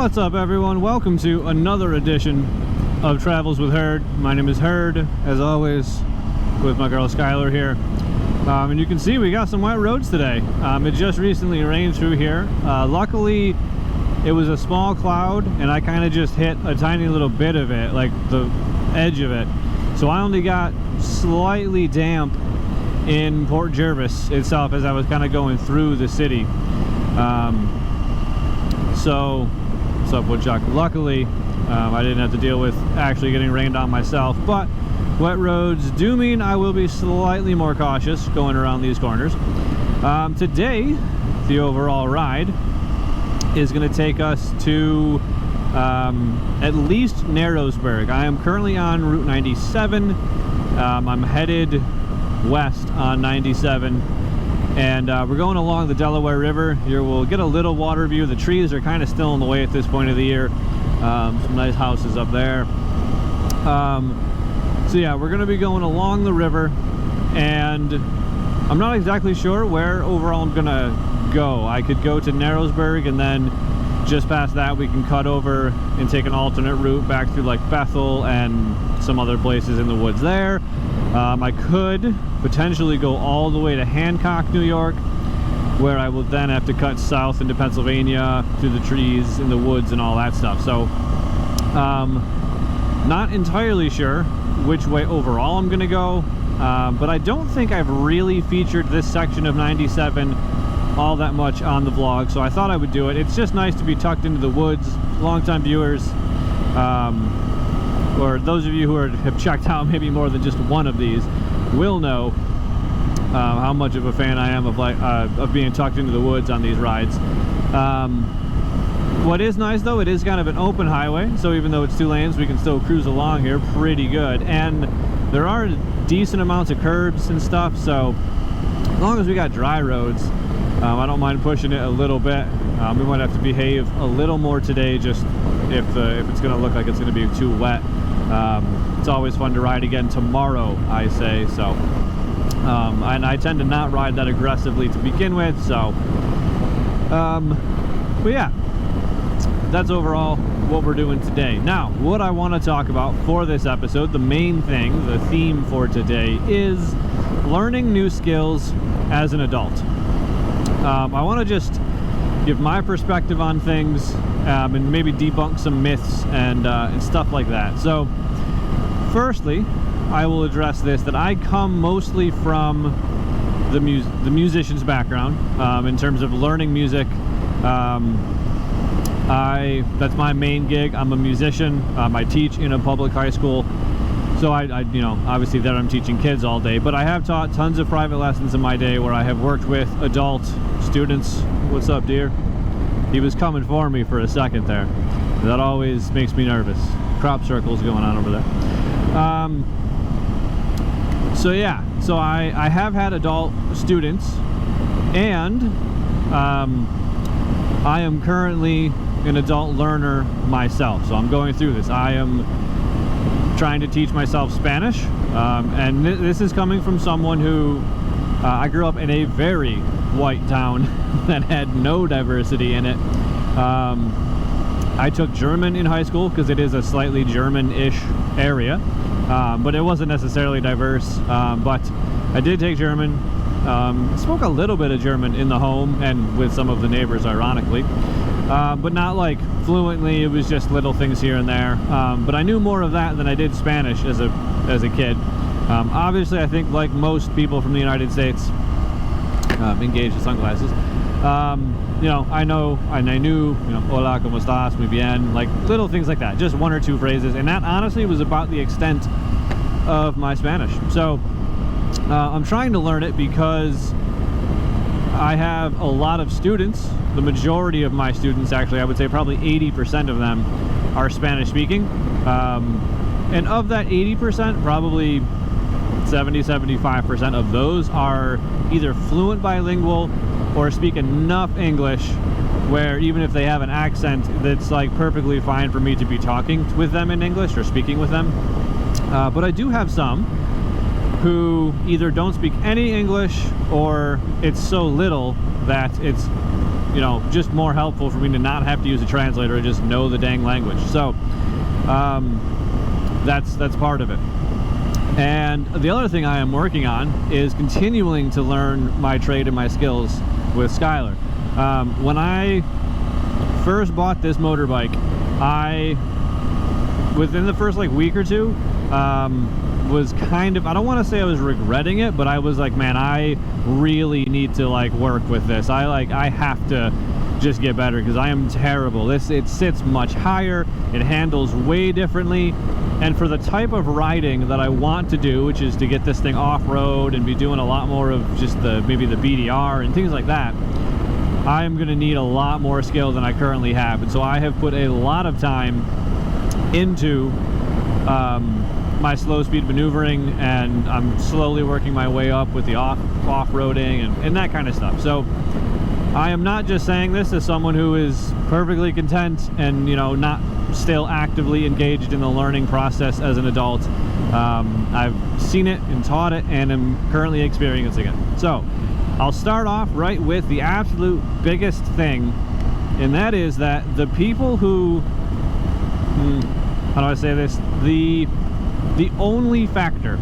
What's up, everyone? Welcome to another edition of Travels with Herd. My name is Herd, as always, with my girl Skylar here. And you can see we got some wet roads today. It just recently rained through here. Luckily, it was a small cloud, and I kind of just hit a tiny little bit of it, like the edge of it. So I only got slightly damp in Port Jervis itself as I was kind of going through the city. So, what's up, Woodchuck? Luckily, I didn't have to deal with actually getting rained on myself, but wet roads do mean I will be slightly more cautious going around these corners. Today, the overall ride is going to take us to at least Narrowsburg. I am currently on Route 97. I'm headed west on 97. And we're going along the Delaware River. Here we'll get a little water view. The trees are kind of still in the way at this point of the year. Some nice houses up there. So yeah, we're going to be going along the river, and I'm not exactly sure where overall I'm going to go. I could go to Narrowsburg, and then just past that we can cut over and take an alternate route back through like Bethel and some other places in the woods there. I could potentially go all the way to Hancock, New York, where I will then have to cut south into Pennsylvania through the trees in the woods and all that stuff. So not entirely sure which way overall I'm gonna go, but I don't think I've really featured this section of 97 all that much on the vlog, so I thought I would do it. It's just nice to be tucked into the woods. Longtime viewers, or those of you who have checked out maybe more than just one of these, will know how much of a fan I am of being tucked into the woods on these rides. What is nice though, it is kind of an open highway, so even though it's 2 lanes, we can still cruise along here pretty good. And there are decent amounts of curbs and stuff, so as long as we got dry roads, I don't mind pushing it a little bit. We might have to behave a little more today, just if it's going to look like it's going to be too wet. It's always fun to ride again tomorrow, I say. So, and I tend to not ride that aggressively to begin with. So, but yeah, that's overall what we're doing today. Now, what I want to talk about for this episode, the main thing, the theme for today, is learning new skills as an adult. I want to just give my perspective on things, and maybe debunk some myths and stuff like that. So, firstly, I will address this, that I come mostly from the musician's background, in terms of learning music. That's my main gig. I'm a musician. I teach in a public high school. So I you know, obviously there I'm teaching kids all day, but I have taught tons of private lessons in my day where I have worked with adult students. What's up, dear? He was coming for me for a second there. That always makes me nervous. Crop circles going on over there. So yeah, so I have had adult students, and I am currently an adult learner myself. So I'm going through this. I am trying to teach myself Spanish, and this is coming from someone who I grew up in a very white town that had no diversity in it. I took German in high school because it is a slightly German-ish area, but it wasn't necessarily diverse. But I did take German. Spoke a little bit of German in the home and with some of the neighbors, ironically. But not like fluently. It was just little things here and there. But I knew more of that than I did Spanish as a kid. Obviously, I think like most people from the United States, engaged in sunglasses, you know, I knew, you know, hola, ¿cómo estás? Muy bien, like little things like that, just 1 or 2 phrases, and that honestly was about the extent of my Spanish. So I'm trying to learn it because I have a lot of students. The majority of my students, actually, I would say probably 80% of them are Spanish speaking. And of that 80%, probably 70-75% of those are either fluent bilingual or speak enough English where even if they have an accent, that's like perfectly fine for me to be talking with them in English or speaking with them. But I do have some who either don't speak any English, or it's so little that it's you know, just more helpful for me to not have to use a translator and just know the dang language. So that's part of it. And the other thing I am working on is continuing to learn my trade and my skills with Skylar. When I first bought this motorbike, within the first like week or two, was kind of, I don't want to say I was regretting it, but I was like, man, I really need to like work with this. I have to just get better because I am terrible. It sits much higher, it handles way differently, and for the type of riding that I want to do, which is to get this thing off-road and be doing a lot more of just maybe the BDR and things like that, I am going to need a lot more skill than I currently have. And so I have put a lot of time into my slow speed maneuvering, and I'm slowly working my way up with the off-roading and that kind of stuff. So I am not just saying this as someone who is perfectly content and, you know, not still actively engaged in the learning process as an adult. I've seen it and taught it and am currently experiencing it. So I'll start off right with the absolute biggest thing, and that is that the people who, how do I say this? The only factor,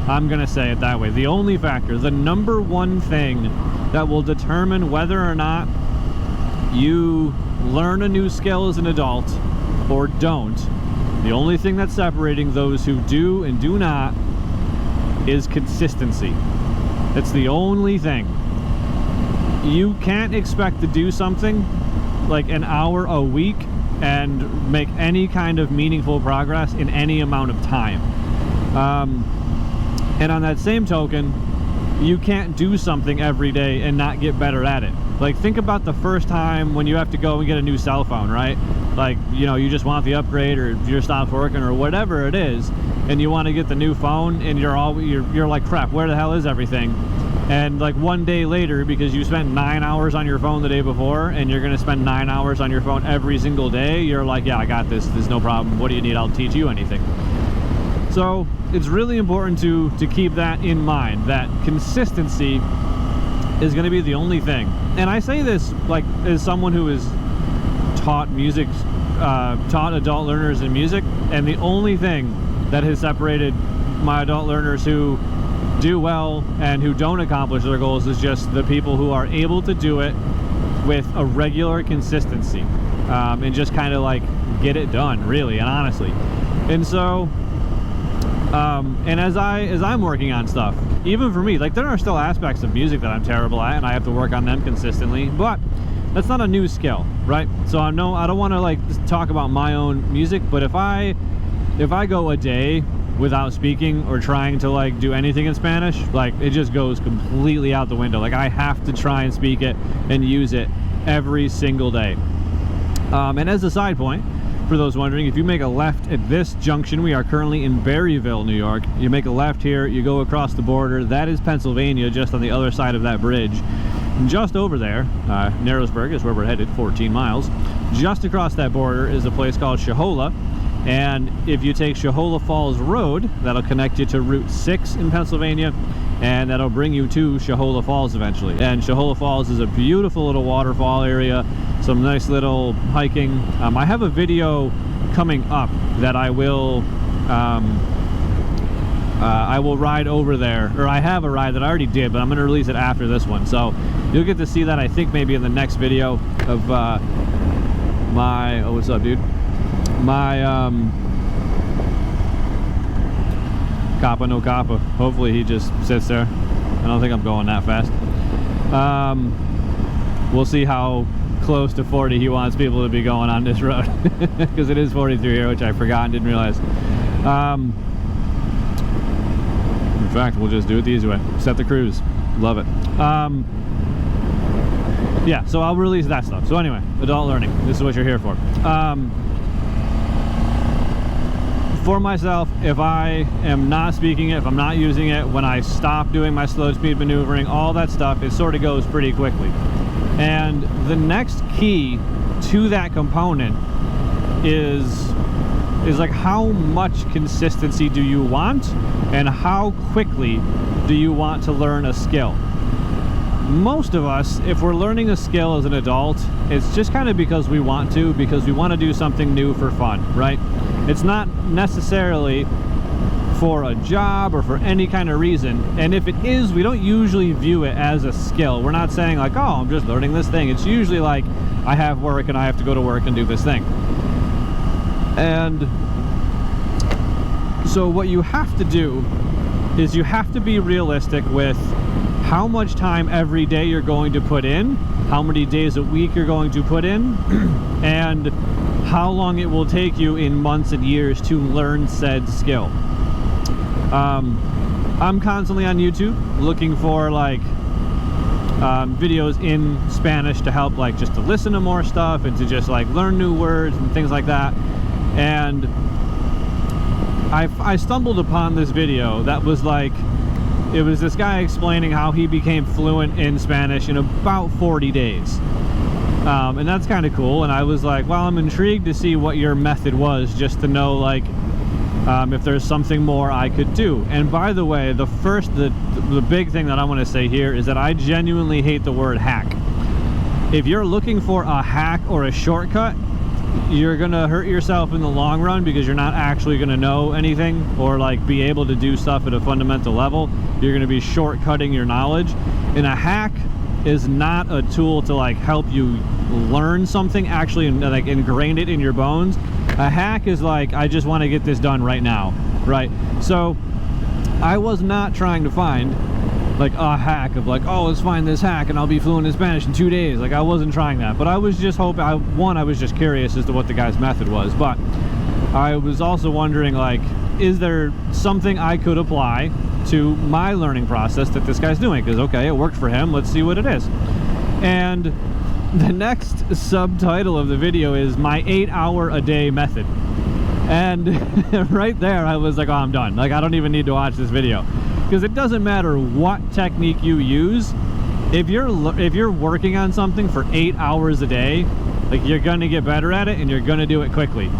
I'm gonna say it that way, the only factor, the number one thing that will determine whether or not you learn a new skill as an adult or don't, the only thing that's separating those who do and do not is consistency. It's the only thing. You can't expect to do something like an hour a week and make any kind of meaningful progress in any amount of time. And on that same token, you can't do something every day and not get better at it. Like, think about the first time when you have to go and get a new cell phone, right? Like, you know, you just want the upgrade, or your stops working, or whatever it is, and you want to get the new phone, and you're like, crap, where the hell is everything? And like one day later, because you spent 9 hours on your phone the day before, and you're going to spend 9 hours on your phone every single day, you're like, yeah, I got this. There's no problem. What do you need? I'll teach you anything. So it's really important to keep that in mind, that consistency is going to be the only thing. And I say this like as someone who has taught music, taught adult learners in music, and the only thing that has separated my adult learners who do well and who don't accomplish their goals is just the people who are able to do it with a regular consistency, and just kind of like get it done, really and honestly. And so and as I'm working on stuff, even for me, like, there are still aspects of music that I'm terrible at and I have to work on them consistently, but that's not a new skill, right? So I don't want to like just talk about my own music, but if I go a day without speaking or trying to like do anything in Spanish, like, it just goes completely out the window. Like, I have to try and speak it and use it every single day. And as a side point, for those wondering, if you make a left at this junction, we are currently in Berryville, New York. You make a left here, you go across the border, that is Pennsylvania, just on the other side of that bridge. And just over there, Narrowsburg is where we're headed, 14 miles. Just across that border is a place called Shahola. And if you take Shahola Falls Road, that'll connect you to Route 6 in Pennsylvania, and that'll bring you to Shahola Falls eventually. And Shahola Falls is a beautiful little waterfall area, some nice little hiking. I have a video coming up that I will ride over there, or I have a ride that I already did, but I'm going to release it after this one. So you'll get to see that, I think, maybe in the next video of my, oh, what's up, dude? My Kappa no Kappa. Hopefully he just sits there. I don't think I'm going that fast. We'll see how close to 40 he wants people to be going on this road, because it is 40 through here, which I forgot and didn't realize. In fact, we'll just do it the easy way. Set the cruise. Love it. Yeah, so I'll release that stuff. So anyway, adult learning. This is what you're here for. For myself, if I am not speaking it, if I'm not using it, when I stop doing my slow speed maneuvering, all that stuff, it sort of goes pretty quickly. And the next key to that component is like, how much consistency do you want, and how quickly do you want to learn a skill? most of us, if we're learning a skill as an adult, it's just kind of because we want to do something new for fun, right? It's not necessarily for a job or for any kind of reason. And if it is, we don't usually view it as a skill. We're not saying like, oh, I'm just learning this thing. It's usually like, I have work and I have to go to work and do this thing. And so what you have to do is you have to be realistic with how much time every day you're going to put in, how many days a week you're going to put in, and how long it will take you in months and years to learn said skill. I'm constantly on YouTube looking for like videos in Spanish to help, like, just to listen to more stuff and to just like learn new words and things like that. And I stumbled upon this video that was like, it was this guy explaining how he became fluent in Spanish in about 40 days. And that's kind of cool. And I was like, well, I'm intrigued to see what your method was, just to know like if there's something more I could do. And by the way, the big thing that I want to say here is that I genuinely hate the word hack. If you're looking for a hack or a shortcut, you're gonna hurt yourself in the long run, because you're not actually gonna know anything or like be able to do stuff at a fundamental level. You're gonna be shortcutting your knowledge. And a hack is not a tool to like help you learn something, actually like ingrain it in your bones. A hack is like, I just want to get this done right now, right? So I was not trying to find like a hack of like, oh, let's find this hack and I'll be fluent in Spanish in 2 days. Like, I wasn't trying that, but I was just hoping, I was just curious as to what the guy's method was. But I was also wondering, like, is there something I could apply to my learning process that this guy's doing? Because okay, it worked for him, let's see what it is. And the next subtitle of the video is my 8-hour-a-day method. And right there I was like, oh, I'm done. Like, I don't even need to watch this video, because it doesn't matter what technique you use. If you're working on something for 8 hours a day, like, you're gonna get better at it and you're gonna do it quickly.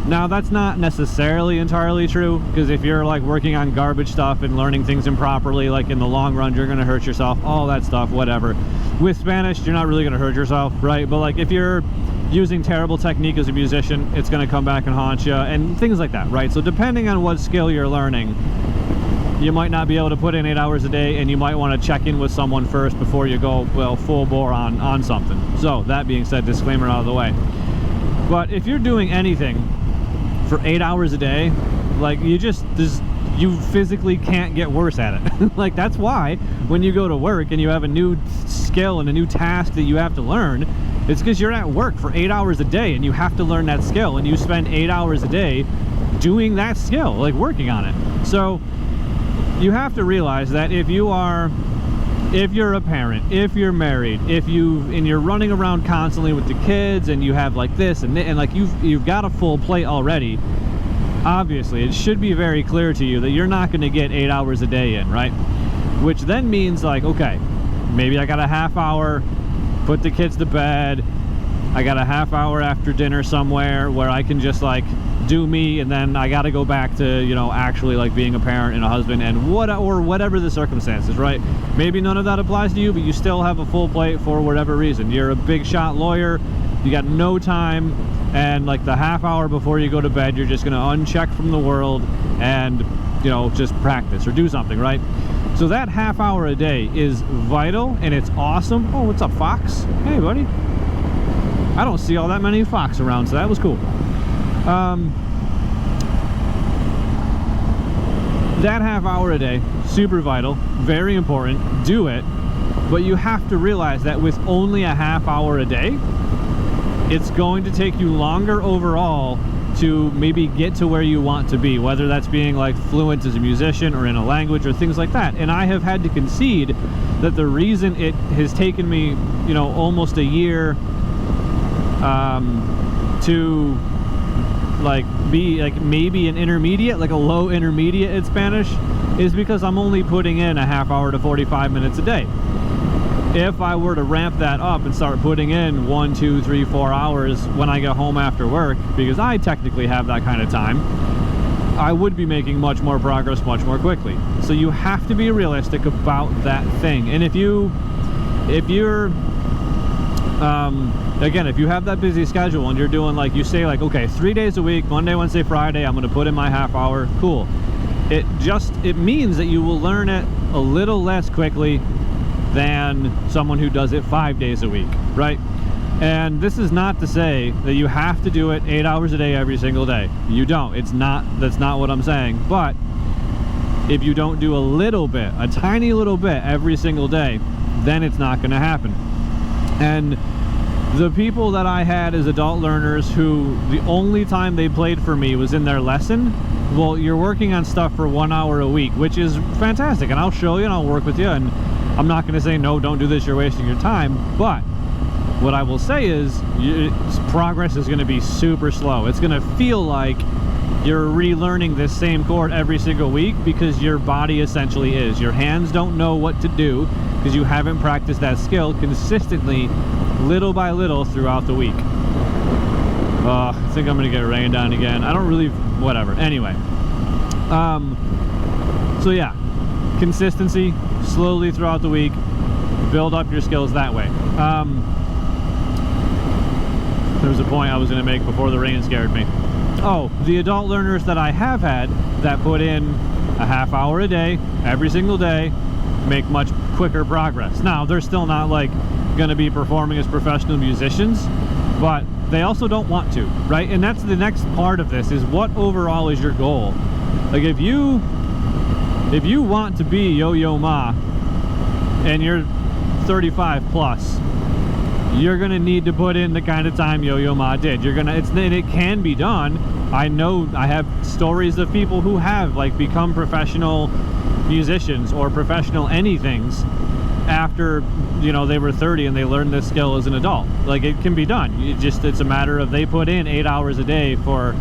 Now that's not necessarily entirely true, because if you're like working on garbage stuff and learning things improperly, like in the long run you're gonna hurt yourself, all that stuff, whatever. With Spanish, you're not really gonna hurt yourself, right? But like, if you're using terrible technique as a musician, it's gonna come back and haunt you, and things like that, right? So depending on what skill you're learning, you might not be able to put in 8 hours a day, and you might want to check in with someone first before you go, well, full bore on something. So that being said, disclaimer out of the way. But if you're doing anything for 8 hours a day, like, you physically can't get worse at it. Like, that's why when you go to work and you have a new skill and a new task that you have to learn, it's because you're at work for 8 hours a day and you have to learn that skill, and you spend 8 hours a day doing that skill, like working on it. So you have to realize that if you're a parent, if you're married, and you're running around constantly with the kids, and you have like this and like you've got a full plate already, obviously it should be very clear to you that you're not going to get 8 hours a day in, right? Which then means, like, okay, maybe I got a half hour, put the kids to bed, I got a half hour after dinner somewhere where I can just like do me, and then I got to go back to, you know, actually like being a parent and a husband and whatever the circumstances, right? Maybe none of that applies to you, but you still have a full plate for whatever reason. You're a big shot lawyer, you got no time, and like the half hour before you go to bed, you're just going to uncheck from the world and, you know, just practice or do something, right? So that half hour a day is vital, and it's awesome. Oh, what's up, Fox? Hey, buddy. I don't see all that many fox around, so that was cool. That half hour a day, super vital, very important, do it. But you have to realize that with only a half hour a day, it's going to take you longer overall to maybe get to where you want to be, whether that's being like fluent as a musician or in a language or things like that. And I have had to concede that the reason it has taken me, you know, almost a year to like be like maybe an intermediate, like a low intermediate in Spanish, is because I'm only putting in a half hour to 45 minutes a day. If I were to ramp that up and start putting in 1, 2, 3, 4 hours when I get home after work, because I technically have that kind of time, I would be making much more progress much more quickly. So you have to be realistic about that thing. And if you're again, if you have that busy schedule and you're doing, like, you say, like, okay, 3 days a week, Monday, Wednesday, Friday, I'm going to put in my half hour, cool. It means that you will learn it a little less quickly than someone who does it 5 days a week, right? And this is not to say that you have to do it 8 hours a day every single day. You don't. That's not what I'm saying. But if you don't do a little bit, a tiny little bit every single day, then it's not going to happen. And the people that I had as adult learners who the only time they played for me was in their lesson, well, you're working on stuff for 1 hour a week, which is fantastic, and I'll show you and I'll work with you, and I'm not going to say, no, don't do this, you're wasting your time. But what I will say is progress is going to be super slow. It's going to feel like you're relearning this same chord every single week, because your body essentially is. Your hands don't know what to do because you haven't practiced that skill consistently, little by little, throughout the week. I think I'm going to get rained on again. I don't really... whatever. Anyway. So yeah. Consistency, slowly throughout the week. Build up your skills that way. There was a point I was going to make before the rain scared me. Oh, the adult learners that I have had that put in a half hour a day, every single day, make much quicker progress. Now, they're still not, like, going to be performing as professional musicians, but they also don't want to, right? And that's the next part of this, is what overall is your goal? Like, if you want to be Yo-Yo Ma and you're 35 plus, you're gonna need to put in the kind of time Yo-Yo Ma did. It can be done. I know, I have stories of people who have, like, become professional musicians or professional anythings after, you know, they were 30 and they learned this skill as an adult. Like, it can be done. It's a matter of they put in 8 hours a day for,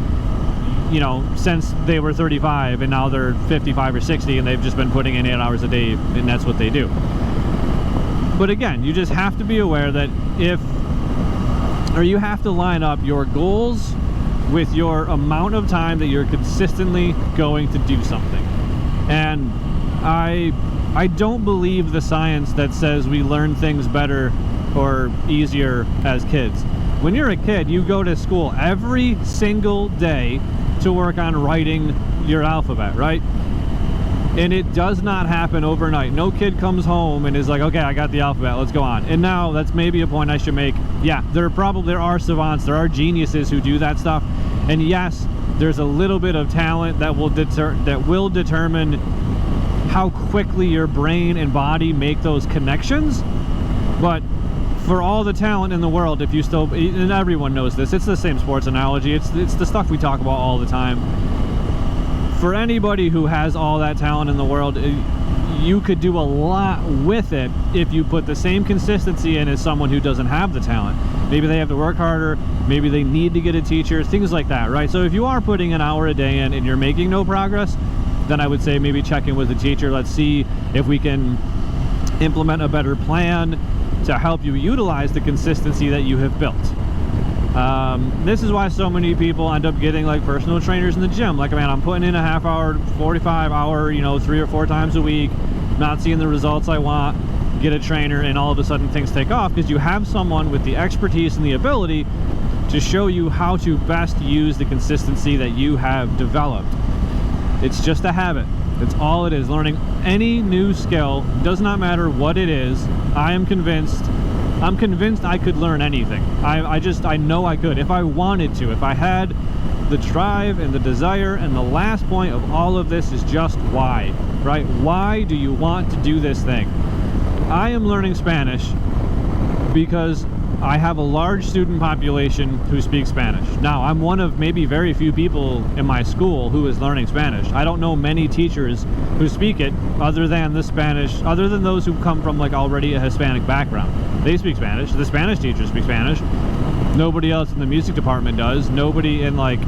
you know, since they were 35, and now they're 55 or 60 and they've just been putting in 8 hours a day, and that's what they do. But again, you just have to be aware that you have to line up your goals with your amount of time that you're consistently going to do something. And I don't believe the science that says we learn things better or easier as kids. When you're a kid, you go to school every single day to work on writing your alphabet, right? And it does not happen overnight. No kid comes home and is like, okay, I got the alphabet, let's go on. And now that's maybe a point I should make. Yeah, there are savants, there are geniuses who do that stuff. And yes, there's a little bit of talent that will determine how quickly your brain and body make those connections. But for all the talent in the world, if you still, and everyone knows this, it's the same sports analogy, it's the stuff we talk about all the time. For anybody who has all that talent in the world, you could do a lot with it if you put the same consistency in as someone who doesn't have the talent. Maybe they have to work harder, maybe they need to get a teacher, things like that, right? So if you are putting an hour a day in and you're making no progress, then I would say maybe check in with the teacher. Let's see if we can implement a better plan to help you utilize the consistency that you have built. This is why so many people end up getting, like, personal trainers in the gym. Like, man, I'm putting in a half hour, 45 hour, you know, 3 or 4 times a week, not seeing the results I want, get a trainer, and all of a sudden things take off because you have someone with the expertise and the ability to show you how to best use the consistency that you have developed. It's just a habit. That's all it is. Learning any new skill, does not matter what it is. I'm convinced I could learn anything. I know I could if I wanted to, if I had the drive and the desire. And the last point of all of this is just why, right? Why do you want to do this thing? I am learning Spanish because I have a large student population who speak Spanish. Now, I'm one of maybe very few people in my school who is learning Spanish. I don't know many teachers who speak it other than those who come from, like, already a Hispanic background. They speak Spanish. The Spanish teachers speak Spanish. Nobody else in the music department does. Nobody in, like,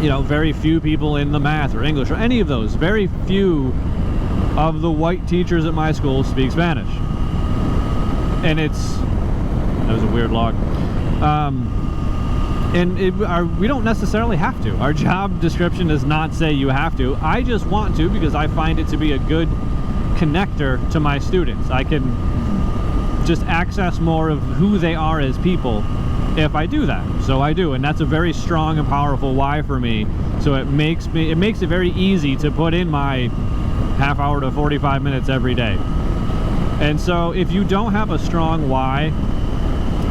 you know, very few people in the math or English or any of those. Very few of the white teachers at my school speak Spanish. And that was a weird log. And we don't necessarily have to. Our job description does not say you have to. I just want to because I find it to be a good connector to my students. I can just access more of who they are as people if I do that. So I do, and that's a very strong and powerful why for me. So it makes it very easy to put in my half hour to 45 minutes every day. And so if you don't have a strong why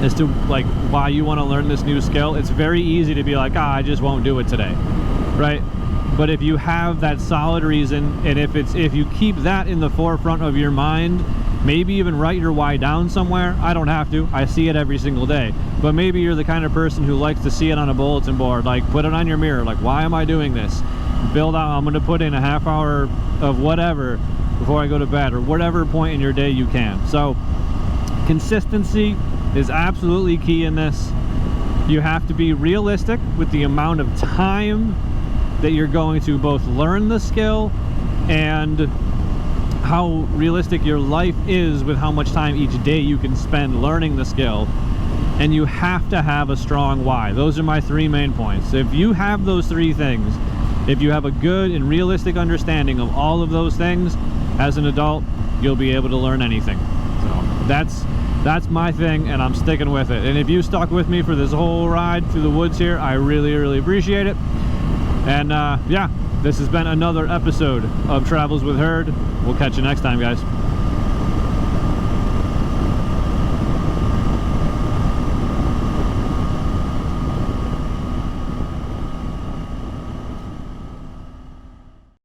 as to like why you want to learn this new skill, it's very easy to be like, I just won't do it today, right? But if you have that solid reason, and if you keep that in the forefront of your mind, maybe even write your why down somewhere. I don't have to. I see it every single day. But maybe you're the kind of person who likes to see it on a bulletin board, like put it on your mirror, like, why am I doing this? Build out, I'm going to put in a half hour of whatever before I go to bed, or whatever point in your day you can. So consistency is absolutely key in this. You have to be realistic with the amount of time that you're going to both learn the skill and how realistic your life is with how much time each day you can spend learning the skill. And you have to have a strong why. Those are my 3 main points. If you have those 3 things, if you have a good and realistic understanding of all of those things, as an adult, you'll be able to learn anything. So that's my thing, and I'm sticking with it. And if you stuck with me for this whole ride through the woods here, I really, really appreciate it. And yeah, this has been another episode of Travels with Herd. We'll catch you next time, guys.